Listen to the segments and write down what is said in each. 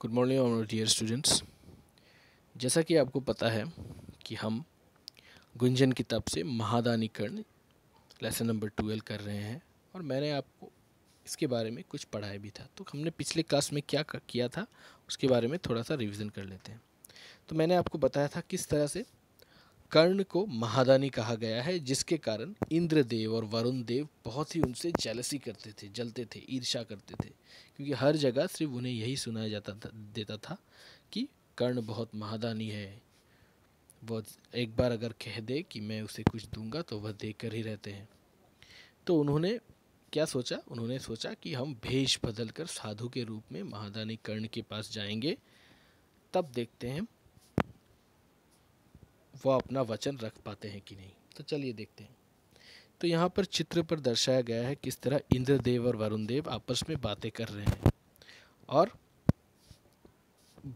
Good morning और dear students. जैसा कि आपको पता है कि हम गुंजन किताब से महादानी कर्ण लेसन नंबर 12 कर रहे हैं और मैंने आपको इसके बारे में कुछ पढ़ाया भी था। तो हमने पिछले क्लास में क्या किया था उसके बारे में थोड़ा सा रिवीजन कर लेते हैं। तो मैंने आपको बताया था किस तरह से कर्ण को महादानी कहा गया है, जिसके कारण इंद्रदेव और वरुण देव बहुत ही उनसे जेलसी करते थे, जलते थे, ईर्ष्या करते थे, क्योंकि हर जगह सिर्फ उन्हें यही सुनाया देता था कि कर्ण बहुत महादानी है। वो एक बार अगर कह दे कि मैं उसे कुछ दूंगा तो वह देकर ही रहते हैं। तो उन्होंने क्या सोचा? उन्होंने सोचा कि हम भेष बदलकर साधु के रूप में महादानी कर्ण के पास जाएंगे, तब देखते हैं वो अपना वचन रख पाते हैं कि नहीं। तो चलिए देखते हैं। तो यहाँ पर चित्र पर दर्शाया गया है किस तरह इंद्रदेव और वरुण देव आपस में बातें कर रहे हैं और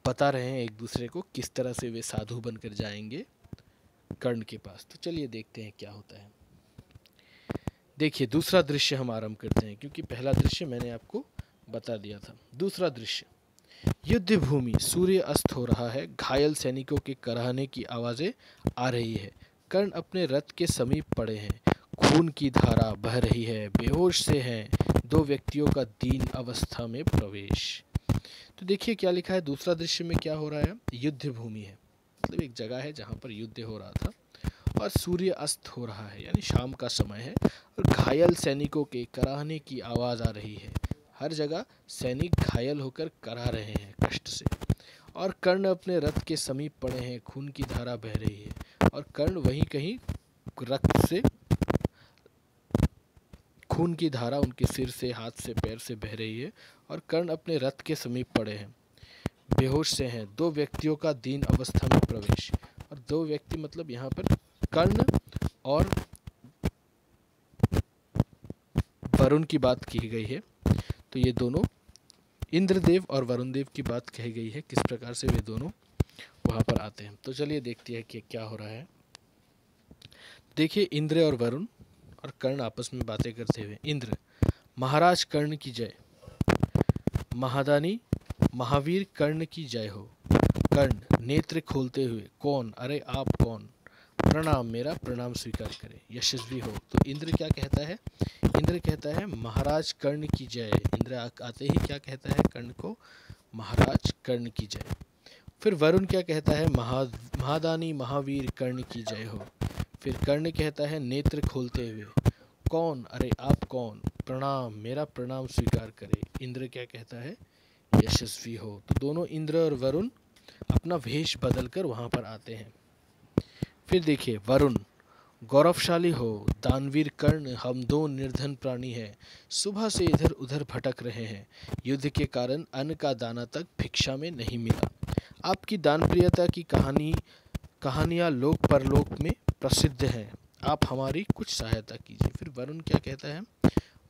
बता रहे हैं एक दूसरे को किस तरह से वे साधु बनकर जाएंगे कर्ण के पास। तो चलिए देखते हैं क्या होता है। देखिए, दूसरा दृश्य हम आरंभ करते हैं, क्योंकि पहला दृश्य मैंने आपको बता दिया था। दूसरा दृश्य, युद्ध भूमि, सूर्य अस्त हो रहा है, घायल सैनिकों के कराहने की आवाजें आ रही है। कर्ण अपने रथ के समीप पड़े हैं, खून की धारा बह रही है, बेहोश से हैं दो व्यक्तियों का दीन अवस्था में प्रवेश। तो देखिए क्या लिखा है। दूसरा दृश्य में क्या हो रहा है? युद्ध भूमि है, मतलब एक जगह है जहाँ पर युद्ध हो रहा था और सूर्य अस्त हो रहा है, यानी शाम का समय है, और घायल सैनिकों के कराहने की आवाज़ आ रही है। हर जगह सैनिक घायल होकर करा रहे हैं कष्ट से, और कर्ण अपने रथ के समीप पड़े हैं, खून की धारा बह रही है, और कर्ण वहीं कहीं रक्त से खून की धारा उनके सिर से, हाथ से, पैर से बह रही है, और कर्ण अपने रथ के समीप पड़े हैं, बेहोश से हैं। दो व्यक्तियों का दीन अवस्था में प्रवेश, और दो व्यक्ति मतलब यहाँ पर कर्ण और वरुण की बात की गई है। तो ये दोनों इंद्रदेव और वरुण देव की बात कही गई है, किस प्रकार से वे दोनों वहाँ पर आते हैं। तो चलिए देखते हैं कि क्या हो रहा है। देखिए, इंद्र और वरुण और कर्ण आपस में बातें करते हुए। इंद्र, महाराज कर्ण की जय। महादानी महावीर कर्ण की जय हो। कर्ण नेत्र खोलते हुए, कौन? अरे आप कौन? प्रणाम, मेरा प्रणाम स्वीकार करें, यशस्वी हो। तो इंद्र क्या कहता है? इंद्र कहता है महाराज कर्ण की जय। इंद्र आते ही क्या कहता है कर्ण को? महाराज कर्ण की जय। फिर वरुण क्या कहता है? महादानी महावीर कर्ण की जय हो। फिर कर्ण कहता है नेत्र खोलते हुए, कौन? अरे आप कौन? प्रणाम, मेरा प्रणाम स्वीकार करे। इंद्र क्या कहता है? यशस्वी हो। तो दोनों इंद्र और वरुण अपना वेश बदलकर वहां पर आते हैं। फिर देखिए, वरुण, गौरवशाली हो दानवीर कर्ण, हम दो निर्धन प्राणी हैं, सुबह से इधर उधर भटक रहे हैं, युद्ध के कारण अन्न का दाना तक भिक्षा में नहीं मिला। आपकी दानप्रियता की कहानियाँ लोक परलोक में प्रसिद्ध हैं, आप हमारी कुछ सहायता कीजिए। फिर वरुण क्या कहता है?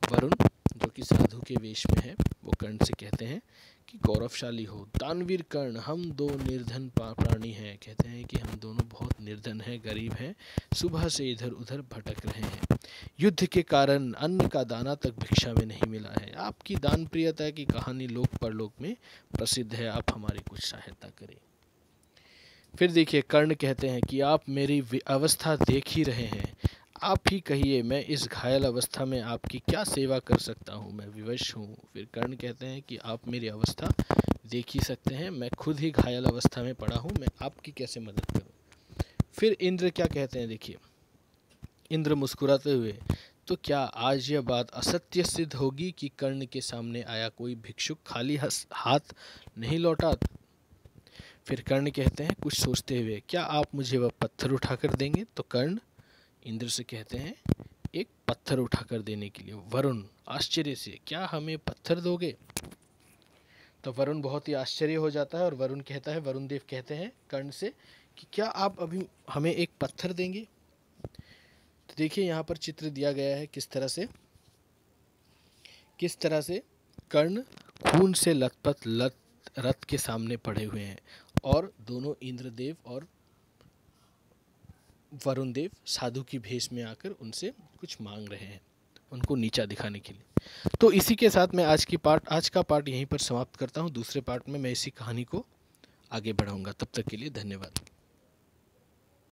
वरुण जो कि साधु के वेश में है, वो कर्ण से कहते हैं कि गौरवशाली हो दानवीर कर्ण, हम दो निर्धन प्राणी हैं। कहते हैं कि हम दोनों बहुत निर्धन हैं, गरीब हैं, सुबह से इधर उधर भटक रहे हैं, युद्ध के कारण अन्न का दाना तक भिक्षा में नहीं मिला है, आपकी दान प्रियता की कहानी लोक परलोक में प्रसिद्ध है, आप हमारी कुछ सहायता करें। फिर देखिए, कर्ण कहते हैं कि आप मेरी अवस्था देख ही रहे हैं, आप ही कहिए मैं इस घायल अवस्था में आपकी क्या सेवा कर सकता हूँ, मैं विवश हूँ। फिर कर्ण कहते हैं कि आप मेरी अवस्था देख ही सकते हैं, मैं खुद ही घायल अवस्था में पड़ा हूँ, मैं आपकी कैसे मदद करूँ। फिर इंद्र क्या कहते हैं? देखिए, इंद्र मुस्कुराते हुए, तो क्या आज यह बात असत्य सिद्ध होगी कि कर्ण के सामने आया कोई भिक्षुक खाली हाथ नहीं लौटा। फिर कर्ण कहते हैं कुछ सोचते हुए, क्या आप मुझे वह पत्थर उठाकर देंगे? तो कर्ण इंद्र से कहते हैं एक पत्थर उठाकर देने के लिए। वरुण आश्चर्य से, क्या हमें पत्थर दोगे? तो वरुण बहुत ही आश्चर्य हो जाता है और वरुण कहता है, वरुण देव कहते हैं कर्ण से कि क्या आप अभी हमें एक पत्थर देंगे? तो देखिए, यहाँ पर चित्र दिया गया है किस तरह से कर्ण खून से लथपथ रथ के सामने पड़े हुए हैं, और दोनों इंद्रदेव और वरुण देव साधु की भेष में आकर उनसे कुछ मांग रहे हैं। उनको नीचा दिखाने के लिए। तो इसी के साथ मैं आज का पार्ट यहीं पर समाप्त करता हूँ। दूसरे पार्ट में मैं इसी कहानी को आगे बढ़ाऊंगा। तब तक के लिए धन्यवाद।